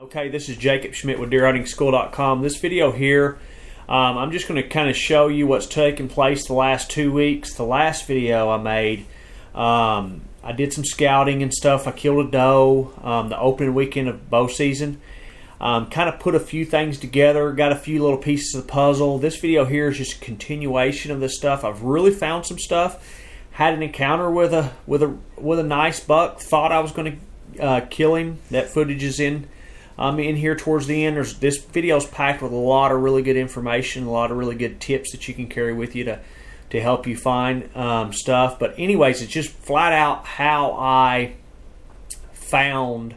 Okay, this is Jacob Schmitt with DeerHuntingSchool.com. This video here, I'm just going to kind of show you what's taken place the last 2 weeks. The last video I made, I did some scouting and stuff. I killed a doe the opening weekend of bow season. Kind of put a few things together, got a few little pieces of the puzzle. This video here is just a continuation of this stuff. I've really found some stuff. Had an encounter with a nice buck. Thought I was going to kill him. That footage is in here towards the end. This video is packed with a lot of really good information, a lot of really good tips that you can carry with you to help you find stuff. But anyways, it's just flat out how I found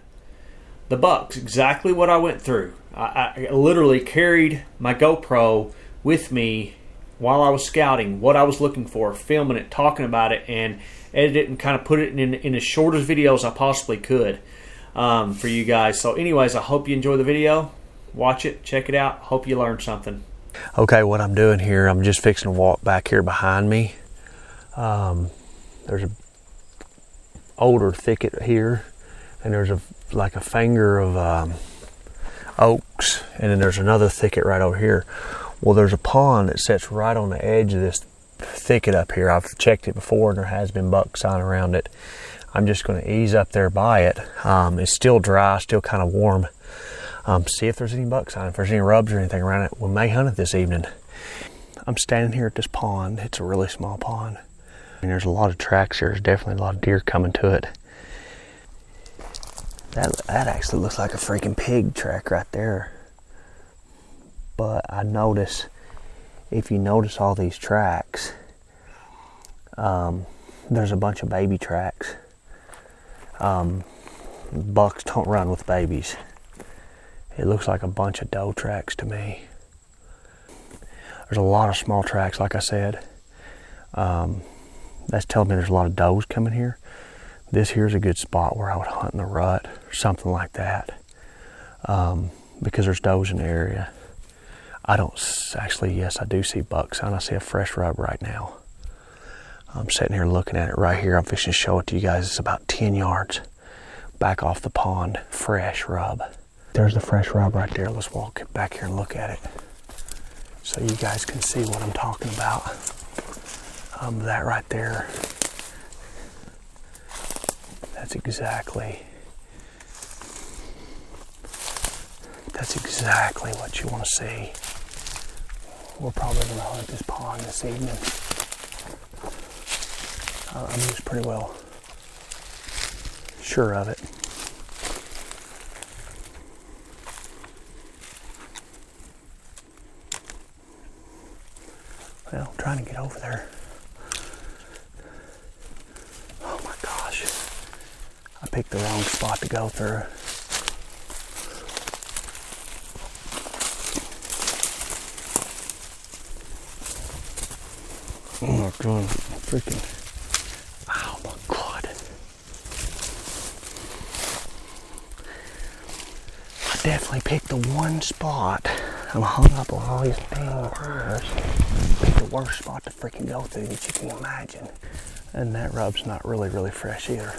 the bucks, exactly what I went through. I literally carried my GoPro with me while I was scouting, what I was looking for, filming it, talking about it, and edited it and kind of put it in as short as videos I possibly could for you guys. So anyways, I hope you enjoy the video. Watch it, check it out. Hope you learned something. Okay, what I'm doing here, I'm just fixing to walk back here behind me. There's an older thicket here, and there's like a finger of oaks, and then there's another thicket right over here. Well, there's a pond that sits right on the edge of this thicket up here. I've checked it before, and there has been buck sign around it. I'm just going to ease up there by it. It's still dry, still kind of warm. See if there's any buck sign, if there's any rubs or anything around it. We may hunt it this evening. I'm standing here at this pond. It's a really small pond. And there's a lot of tracks here. There's definitely a lot of deer coming to it. That actually looks like a freaking pig track right there. But I notice, if you notice all these tracks, there's a bunch of baby tracks. Bucks don't run with babies. It looks like a bunch of doe tracks to me. There's a lot of small tracks, like I said. That's telling me there's a lot of does coming here. This here's a good spot where I would hunt in the rut or something like that, because there's does in the area. I don't actually, yes, I do see bucks, and I see a fresh rub right now. I'm sitting here looking at it right here. I'm fixing to show it to you guys. It's about 10 yards back off the pond, fresh rub. There's the fresh rub right there. Let's walk back here and look at it so you guys can see what I'm talking about. That right there, that's exactly what you want to see. We're probably going to hunt this pond this evening. I'm just pretty well sure of it. Well, I'm trying to get over there. Oh my gosh. I picked the wrong spot to go through. Oh my God, freaking. Oh my God. I definitely picked the one spot. I'm hung up on all these dang birds. Picked the worst spot to freaking go through that you can imagine. And that rub's not really fresh either.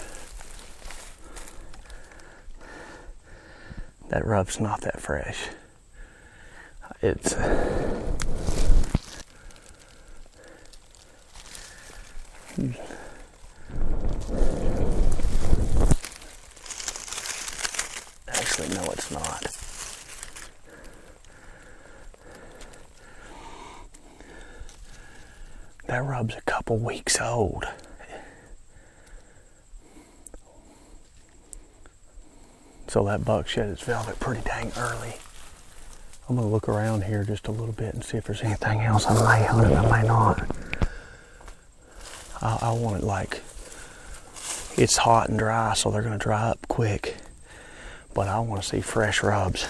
That rub's not that fresh. It's actually, no, it's not. That rub's a couple weeks old. So that buck shed its velvet pretty dang early. I'm gonna look around here just a little bit and see if there's anything else. I may hunt it, I may not. I want it like, it's hot and dry, so they're gonna dry up quick. But I want to see fresh rubs.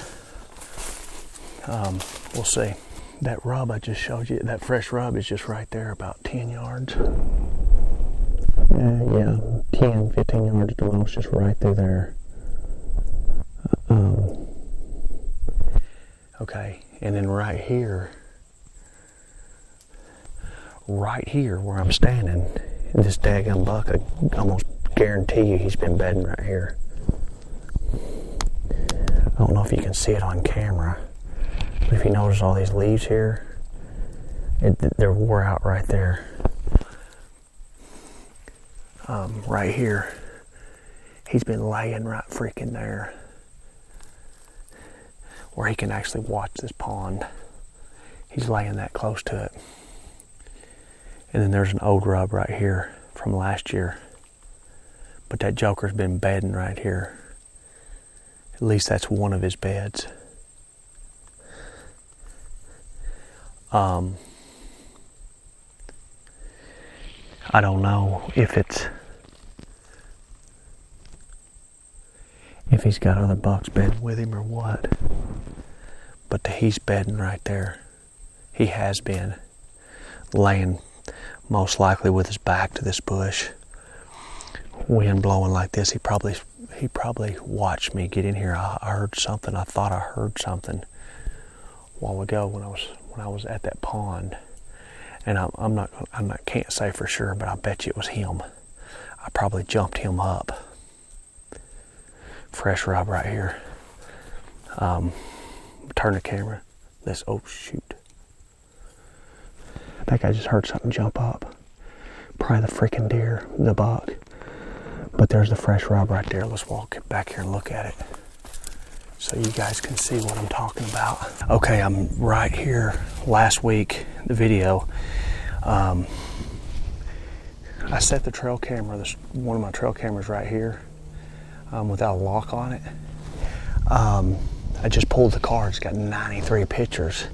We'll see. That rub I just showed you, that fresh rub is just right there, about 10 yards. Yeah, 10, 15 yards at the most, just right through there. Okay, and then right here where I'm standing, this daggone buck, I almost guarantee you he's been bedding right here. don't know if you can see it on camera, but if you notice all these leaves here, they're wore out right there. Right here, he's been laying right freaking there, where he can actually watch this pond. He's laying that close to it. And then there's an old rub right here from last year. But that joker's been bedding right here. At least that's one of his beds. I don't know if he's got other bucks bedding with him or what. But he's bedding right there. He has been laying most likely with his back to this bush. Wind blowing like this, he probably watched me get in here. I heard something. I thought I heard something a while ago when I was at that pond, and I can't say for sure, but I bet you it was him. I probably jumped him up. Fresh rub right here. Turn the camera. Oh shoot! I think I just heard something jump up. Probably the freaking deer, the buck. But there's the fresh rub right there. Let's walk back here and look at it so you guys can see what I'm talking about. Okay, I'm right here. Last week, the video, I set the trail camera, one of my trail cameras right here, without a lock on it. I just pulled the car. It's got 93 pictures.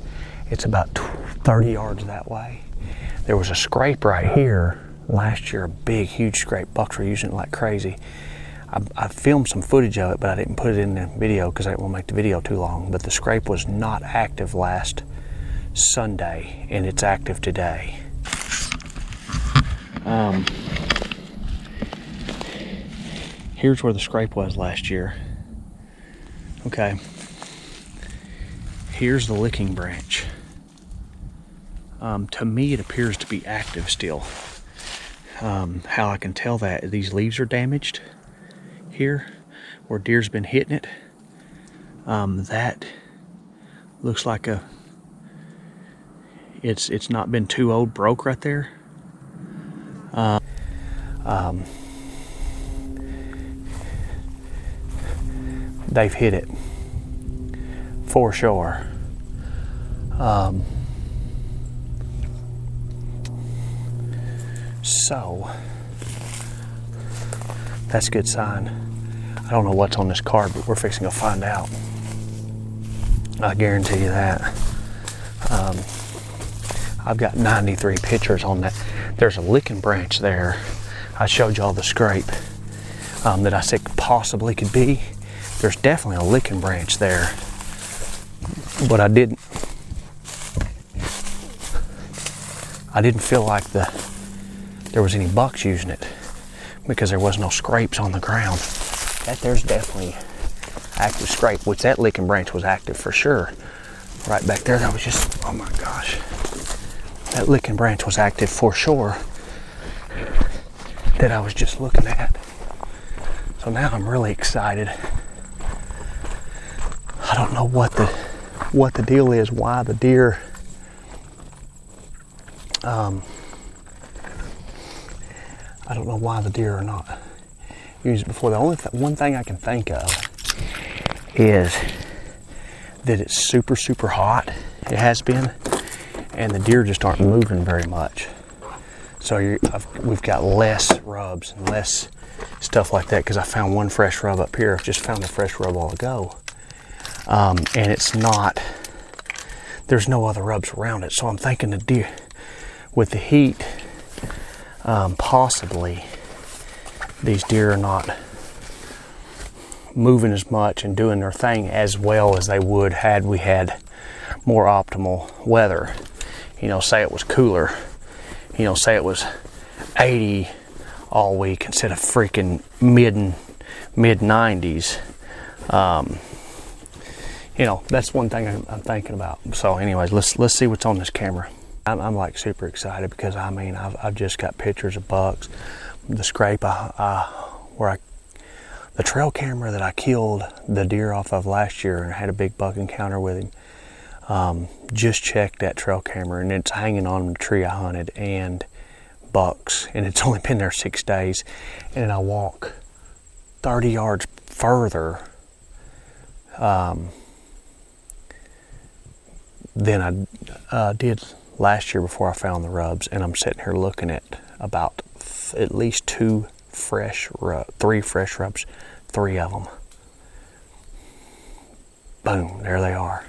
It's about 30 yards that way. There was a scrape right here last year, a big, huge scrape. Bucks were using it like crazy. I filmed some footage of it, but I didn't put it in the video because I didn't want to make the video too long. But the scrape was not active last Sunday, and it's active today. Here's where the scrape was last year. Okay. Here's the licking branch. To me, it appears to be active still. How I can tell that, these leaves are damaged here where deer's been hitting it. That looks like it's not been too old, broke right there. They've hit it for sure. So that's a good sign. I don't know what's on this card, but we're fixing to find out. I guarantee you that. I've got 93 pictures on that. There's a licking branch there. I showed y'all the scrape that I said possibly could be. There's definitely a licking branch there, but I didn't feel like there was any bucks using it because there was no scrapes on the ground. There's definitely active scrape, which that licking branch was active for sure. Right back there, that was just, oh my gosh. That licking branch was active for sure that I was just looking at. So now I'm really excited. I don't know what the deal is, why the deer I don't know why the deer are not used before. The only one thing I can think of is that it's super, super hot. It has been, and the deer just aren't moving very much. So we've got less rubs and less stuff like that because I found one fresh rub up here. I just found a fresh rub a while ago. And it's not, there's no other rubs around it. So I'm thinking the deer, with the heat, possibly these deer are not moving as much and doing their thing as well as they would had we had more optimal weather. You know, say it was cooler. You know, say it was 80 all week instead of freaking mid 90s. You know, that's one thing I'm thinking about. So anyways, let's see what's on this camera. I'm like super excited because I mean I've just got pictures of bucks. The scrape the The trail camera that I killed the deer off of last year and had a big buck encounter with him, just checked that trail camera, and it's hanging on the tree I hunted, and bucks, and it's only been there 6 days. And then I walk 30 yards further than I did last year before I found the rubs, and I'm sitting here looking at about at least 3 fresh rubs, 3 of them. Boom, there they are.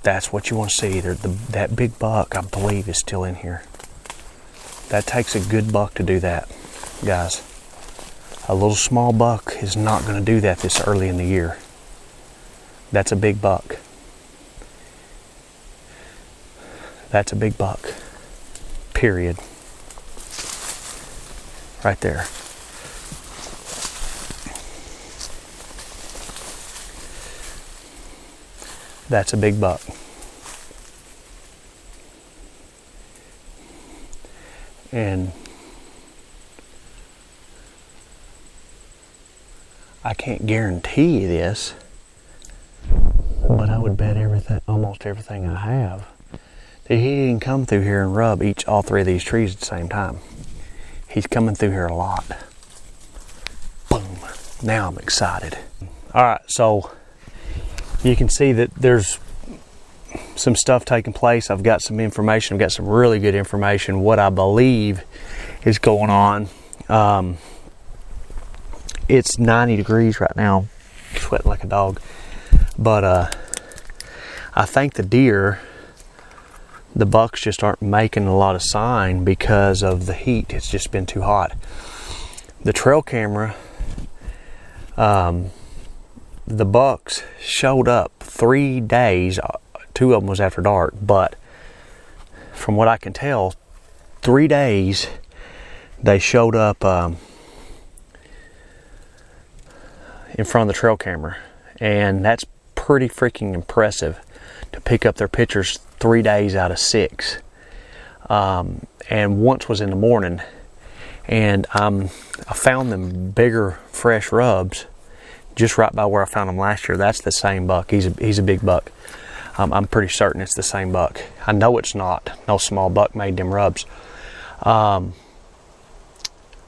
That's what you want to see. That big buck, I believe, is still in here. That takes a good buck to do that, guys. A little small buck is not going to do that this early in the year. That's a big buck. That's a big buck. Period. Right there. That's a big buck. And I can't guarantee this, but I would bet almost everything I have, that he didn't come through here and rub all 3 of these trees at the same time. He's coming through here a lot. Boom. Now I'm excited. All right, so you can see that there's some stuff taking place. I've got some information. I've got some really good information. What I believe is going on. It's 90 degrees right now. Sweating like a dog. But I think the bucks just aren't making a lot of sign because of the heat. It's just been too hot. The trail camera, the bucks showed up 3 days. 2 of them was after dark, but from what I can tell, 3 days they showed up in front of the trail camera, and that's pretty freaking impressive to pick up their pictures 3 days out of 6. And once was in the morning, and I found them bigger fresh rubs just right by where I found them last year. That's the same buck. He's a big buck. I'm pretty certain it's the same buck. I know it's not. No small buck made them rubs.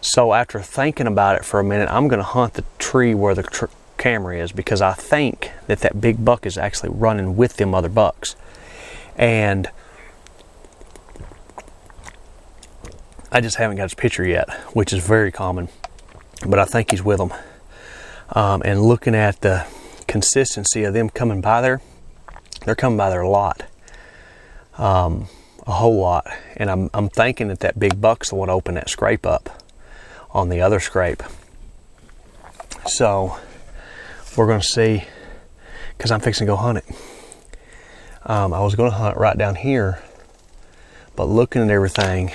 So after thinking about it for a minute, I'm going to hunt the tree where the camera is, because I think that big buck is actually running with them other bucks. And I just haven't got his picture yet, which is very common. But I think he's with them. And looking at the consistency of them coming by there, they're coming by there a lot. A whole lot. And I'm thinking that big buck's the one to open that scrape up on the other scrape. So we're going to see, because I'm fixing to go hunt it. I was going to hunt right down here, but looking at everything,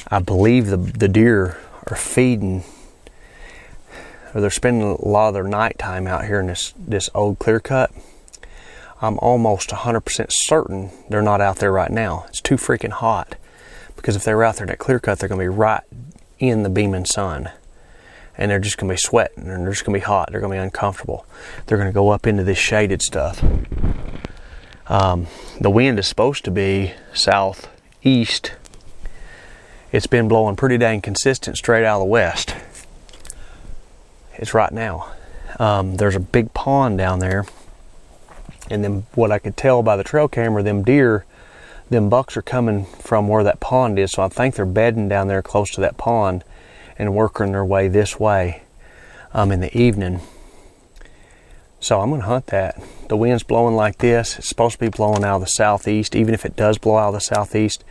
I believe the deer are feeding, or they're spending a lot of their nighttime out here in this old clear cut. I'm almost 100% certain they're not out there right now. It's too freaking hot, because if they were out there in that clear cut, they're going to be right in the beaming sun, and they're just going to be sweating, and they're just going to be hot. They're going to be uncomfortable. They're going to go up into this shaded stuff. The wind is supposed to be southeast. It's been blowing pretty dang consistent straight out of the west. It's right now. There's a big pond down there, and then what I could tell by the trail camera, them bucks are coming from where that pond is, so I think they're bedding down there close to that pond and working their way this way in the evening. So I'm going to hunt that. The wind's blowing like this. It's supposed to be blowing out of the southeast. Even if it does blow out of the southeast,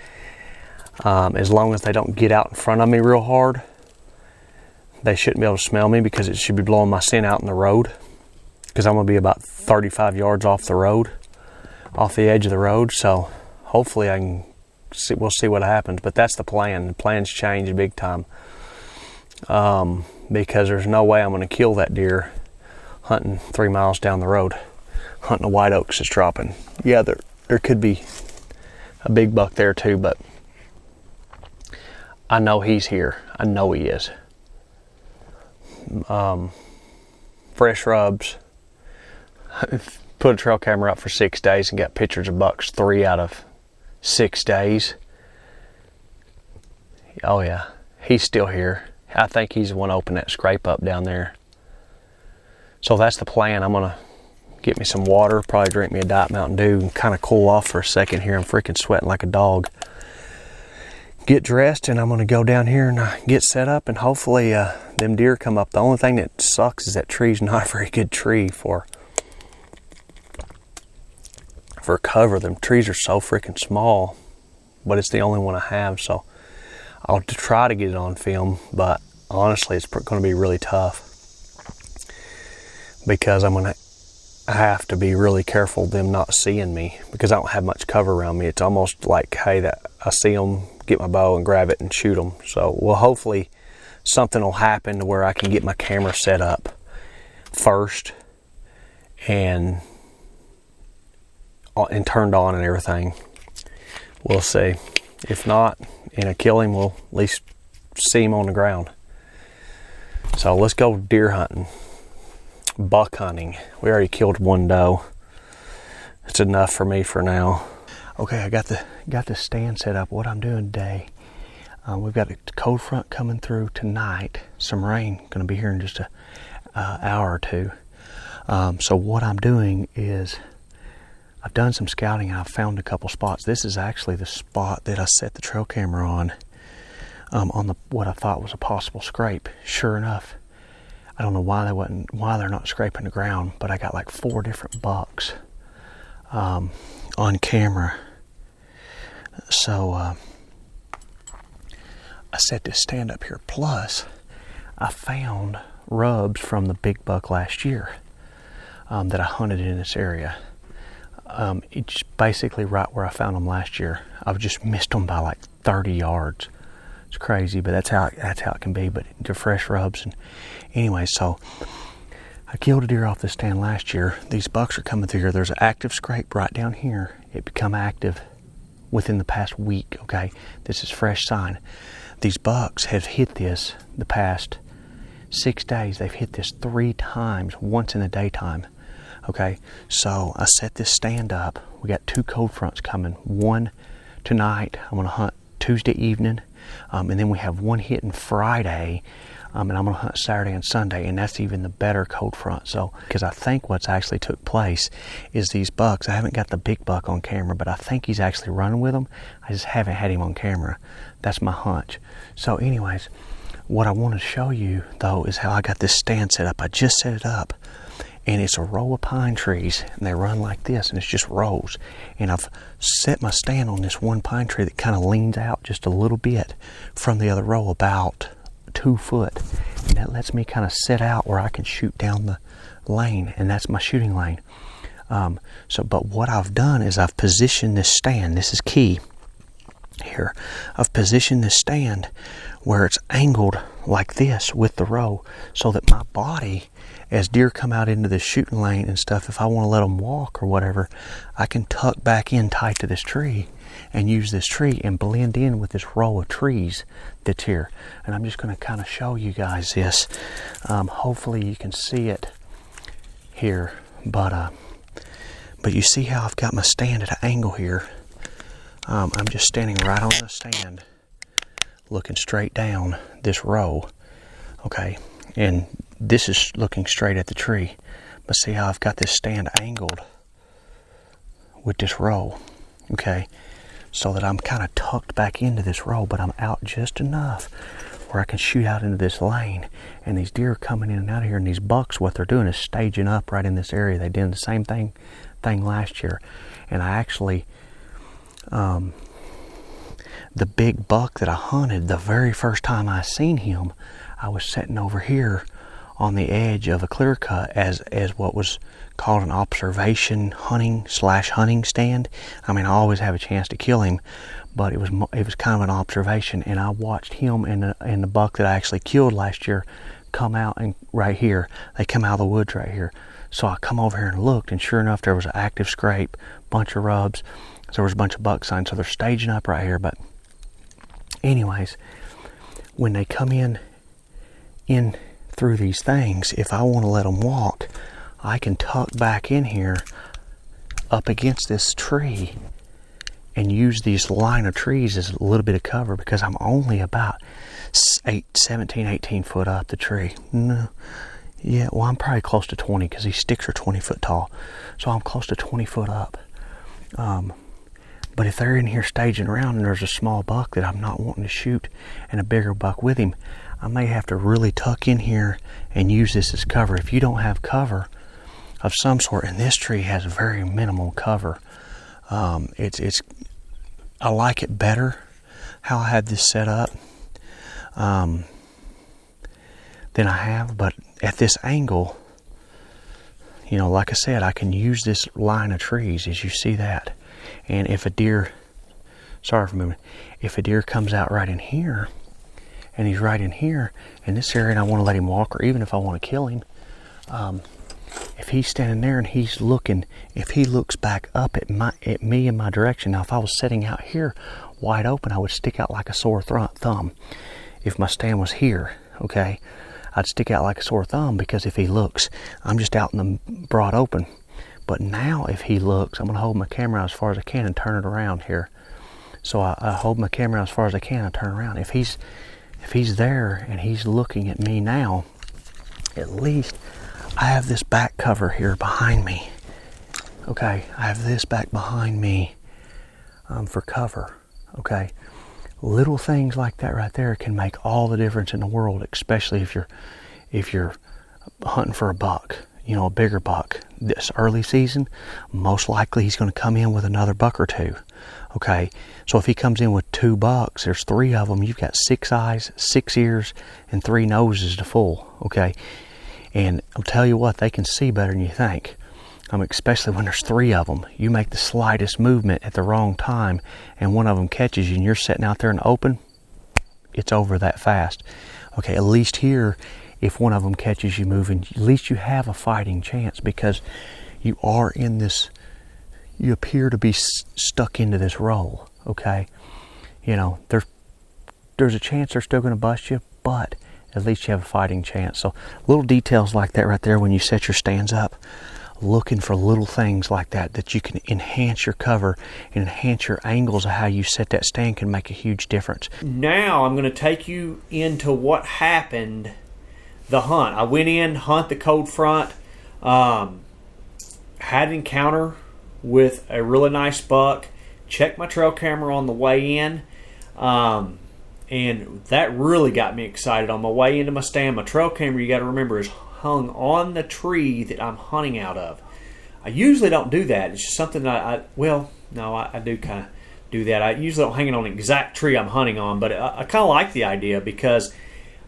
as long as they don't get out in front of me real hard, they shouldn't be able to smell me, because it should be blowing my scent out in the road, because I'm going to be about 35 yards off the road, off the edge of the road. So hopefully we'll see what happens, but that's the plan. The plan's changed big time, because there's no way I'm going to kill that deer hunting 3 miles down the road, hunting the white oaks that's dropping. Yeah, there could be a big buck there too, but I know he's here. I know he is. fresh rubs. Put a trail camera up for 6 days and got pictures of bucks 3 out of 6 days. Oh yeah, he's still here. I think he's the one opening that scrape up down there. So that's the plan. I'm gonna get me some water, probably drink me a Diet Mountain Dew and kind of cool off for a second here. I'm freaking sweating like a dog. Get dressed and I'm gonna go down here and get set up, and hopefully them deer come up. The only thing that sucks is that tree's not a very good tree for cover. Them trees are so freaking small, but it's the only one I have, so I'll try to get it on film, but honestly it's going to be really tough because I have to be really careful them not seeing me because I don't have much cover around me. It's almost like, hey, that I see them, get my bow and grab it and shoot them. So, well, hopefully something will happen to where I can get my camera set up first and turned on and everything. We'll see. If not, and I kill him, we'll at least see him on the ground. So let's go deer hunting, buck hunting. We already killed one doe. It's enough for me for now. Okay, I got the stand set up. What I'm doing today, we've got a cold front coming through tonight. Some rain going to be here in just a hour or two. So what I'm doing is I've done some scouting and I've found a couple spots. This is actually the spot that I set the trail camera on what I thought was a possible scrape. Sure enough, I don't know why they're not scraping the ground, but I got like 4 different bucks on camera. So I set this stand up here. Plus, I found rubs from the big buck last year that I hunted in this area. It's basically right where I found them last year. I've just missed them by like 30 yards. It's crazy, but that's how it can be. But they're fresh rubs. And anyway, so I killed a deer off this stand last year. These bucks are coming through here. There's an active scrape right down here. It become active within the past week. Okay, this is fresh sign. These bucks have hit this the past 6 days. They've hit this 3 times, once in the daytime. Okay, so I set this stand up. We got 2 cold fronts coming. One tonight, I'm going to hunt Tuesday evening, and then we have one hitting Friday, and I'm going to hunt Saturday and Sunday, and that's even the better cold front. So, because I think what's actually took place is these bucks, I haven't got the big buck on camera, but I think he's actually running with them. I just haven't had him on camera. That's my hunch. So anyways, what I want to show you, though, is how I got this stand set up. I just set it up. And it's a row of pine trees, and they run like this, and it's just rows. And I've set my stand on this one pine tree that kind of leans out just a little bit from the other row, about 2 foot. And that lets me kind of sit out where I can shoot down the lane, and that's my shooting lane. But what I've done is I've positioned this stand. This is key here. I've positioned this stand where it's angled like this with the row, so that my body, as deer come out into the shooting lane and stuff, if I want to let them walk or whatever, I can tuck back in tight to this tree and use this tree and blend in with this row of trees that's here. And I'm just going to kind of show you guys this. Hopefully you can see it here, but you see how I've got my stand at an angle here. I'm just standing right on the stand, looking straight down this row, okay, and this is looking straight at the tree. But see how I've got this stand angled with this row, okay, so that I'm kind of tucked back into this row, but I'm out just enough where I can shoot out into this lane. And these deer are coming in and out of here, and these bucks, what they're doing is staging up right in this area. They did the same thing last year. And I actually, the big buck that I hunted, the very first time I seen him, I was sitting over here on the edge of a clear cut as what was called an observation hunting stand. I mean, I always have a chance to kill him, but it was kind of an observation, and I watched him and the buck that I actually killed last year come out, and right here, they come out of the woods right here. So I come over here and looked, and sure enough, there was an active scrape, bunch of rubs. So there was a bunch of buck signs, so they're staging up right here. But anyways, when they come in through these things, if I want to let them walk, I can tuck back in here up against this tree and use these line of trees as a little bit of cover, because I'm only about 17, 18 foot up the tree. No, yeah, well, I'm probably close to 20 because these sticks are 20 foot tall. So I'm close to 20 foot up. But if they're in here staging around and there's a small buck that I'm not wanting to shoot and a bigger buck with him, I may have to really tuck in here and use this as cover. If you don't have cover of some sort, and this tree has very minimal cover, I like it better how I had this set up than I have. But at this angle, you know, like I said, I can use this line of trees, as you see that. And if a deer, sorry for moving, if a deer comes out right in here, and he's right in here in this area, and I want to let him walk, or even if I want to kill him, if he's standing there and he's looking, if he looks back up at me in my direction, now if I was sitting out here wide open, I would stick out like a sore thumb. If my stand was here, okay, I'd stick out like a sore thumb, because if he looks, I'm just out in the broad open. But now if he looks, I'm going to hold my camera as far as I can and turn it around here. So I hold my camera as far as I can and turn around. If he's there and he's looking at me now, at least I have this back cover here behind me. Okay, I have this back behind me for cover. Okay, little things like that right there can make all the difference in the world, especially if you're hunting for a buck, you know, a bigger buck. This early season, most likely he's going to come in with another buck or two. Okay, so if he comes in with 2 bucks, there's 3 of them. You've got 6 eyes, 6 ears, and 3 noses to full. Okay, and I'll tell you what, they can see better than you think. Especially when there's 3 of them. You make the slightest movement at the wrong time, and one of them catches you, and you're sitting out there in the open, it's over that fast. Okay, at least here, if one of them catches you moving, at least you have a fighting chance, because you are in this, you appear to be stuck into this role. Okay, you know, there's a chance they're still going to bust you, but at least you have a fighting chance. So little details like that right there when you set your stands up, looking for little things like that you can enhance your cover and enhance your angles of how you set that stand, can make a huge difference. Now I'm going to take you into what happened the hunt. I went in, hunt the cold front, had an encounter with a really nice buck, checked my trail camera on the way in, and that really got me excited. On my way into my stand, my trail camera, you got to remember, is hung on the tree that I'm hunting out of. I usually don't do that. It's just something that I do kind of do that. I usually don't hang it on the exact tree I'm hunting on, but I kind of like the idea, because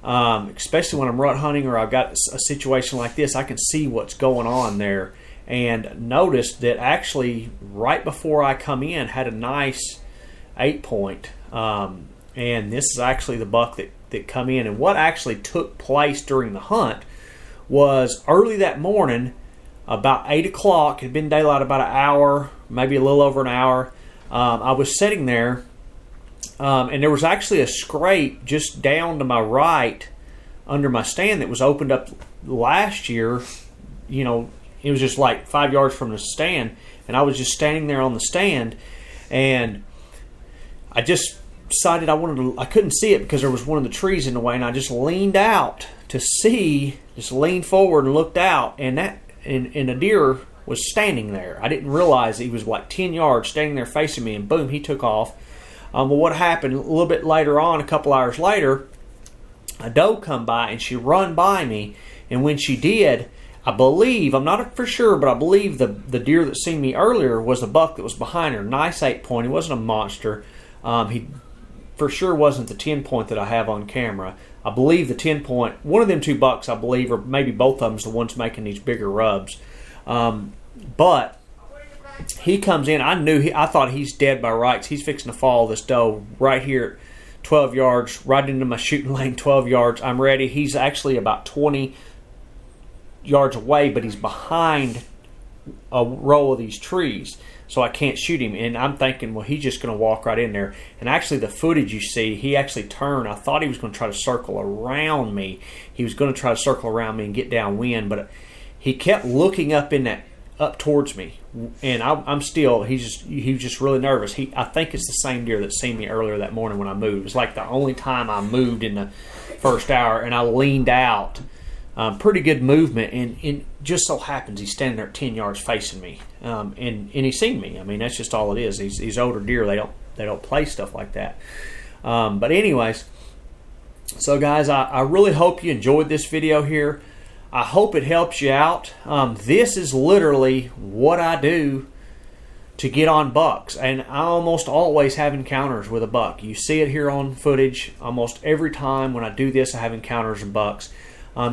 especially when I'm rut hunting or I've got a situation like this, I can see what's going on there. And noticed that actually right before I come in had a nice 8-point. And this is actually the buck that come in. And what actually took place during the hunt was early that morning, about 8 o'clock, it had been daylight about an hour, maybe a little over an hour. I was sitting there, and there was actually a scrape just down to my right under my stand that was opened up last year. You know, it was just like 5 yards from the stand, and I was just standing there on the stand, and I just decided I couldn't see it because there was one of the trees in the way, and I just leaned out to see, just leaned forward and looked out, and a deer was standing there. I didn't realize he was like 10 yards standing there facing me, and boom, he took off. Well, what happened a little bit later on, a couple hours later, a doe come by, and she run by me, and when she did, I believe, I'm not for sure, but I believe the deer that seen me earlier was the buck that was behind her. Nice 8-point. He wasn't a monster. He for sure wasn't the 10-point that I have on camera. I believe the 10-point, one of them 2 bucks, I believe, or maybe both of them is the ones making these bigger rubs. But he comes in. I thought he's dead by rights. He's fixing to fall this doe right here at 12 yards, right into my shooting lane, 12 yards. I'm ready. He's actually about 20 yards away, but he's behind a row of these trees, so I can't shoot him. And I'm thinking, well, he's just going to walk right in there. And actually, the footage you see, he actually turned. I thought he was going to try to circle around me. He was going to try to circle around me and get downwind, but he kept looking up towards me. And I'm still. He was just really nervous. I think it's the same deer that seen me earlier that morning when I moved. It was like the only time I moved in the first hour, and I leaned out. Pretty good movement, and just so happens he's standing there at 10 yards facing me, and he's seen me. I mean, that's just all it is. These older deer, they don't play stuff like that. But anyways, so guys, I really hope you enjoyed this video here. I hope it helps you out. This is literally what I do to get on bucks, and I almost always have encounters with a buck. You see it here on footage. Almost every time when I do this, I have encounters with bucks.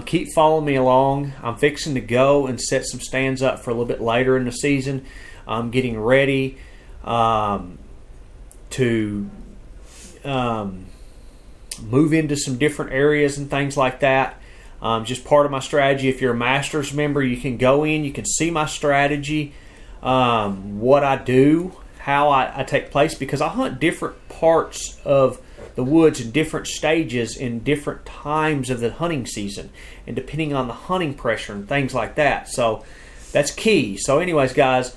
Keep following me along. I'm fixing to go and set some stands up for a little bit later in the season. I'm getting ready to move into some different areas and things like that. Just part of my strategy. If you're a Masters member, you can go in, you can see my strategy, what I do, how I take place, because I hunt different parts of the woods in different stages in different times of the hunting season, and depending on the hunting pressure and things like that. So that's key. So anyways, guys,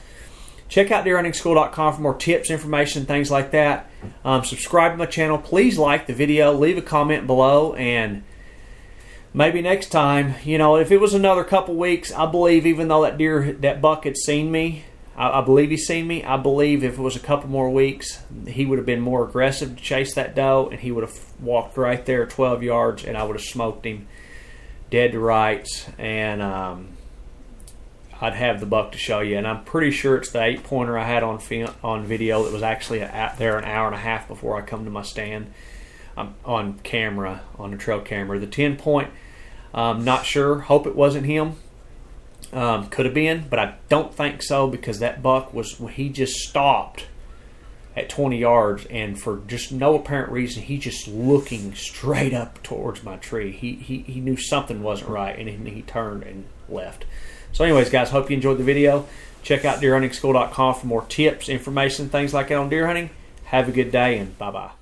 check out deerhuntingschool.com for more tips, information, things like that. Subscribe to my channel. Please like the video, leave a comment below, and maybe next time, if it was another couple weeks, I believe, even though that buck had seen me, I believe he's seen me. I believe if it was a couple more weeks, he would have been more aggressive to chase that doe, and he would have walked right there 12 yards, and I would have smoked him dead to rights, and I'd have the buck to show you. And I'm pretty sure it's the 8-pointer I had on video that was actually there an hour and a half before I come to my stand on camera, on the trail camera. The 10-point, not sure. Hope it wasn't him. Could have been, but I don't think so, because that buck he just stopped at 20 yards, and for just no apparent reason, he just looking straight up towards my tree. He knew something wasn't right, and he turned and left. So anyways, guys, hope you enjoyed the video. Check out deerhuntingschool.com for more tips, information, things like that on deer hunting. Have a good day, and bye-bye.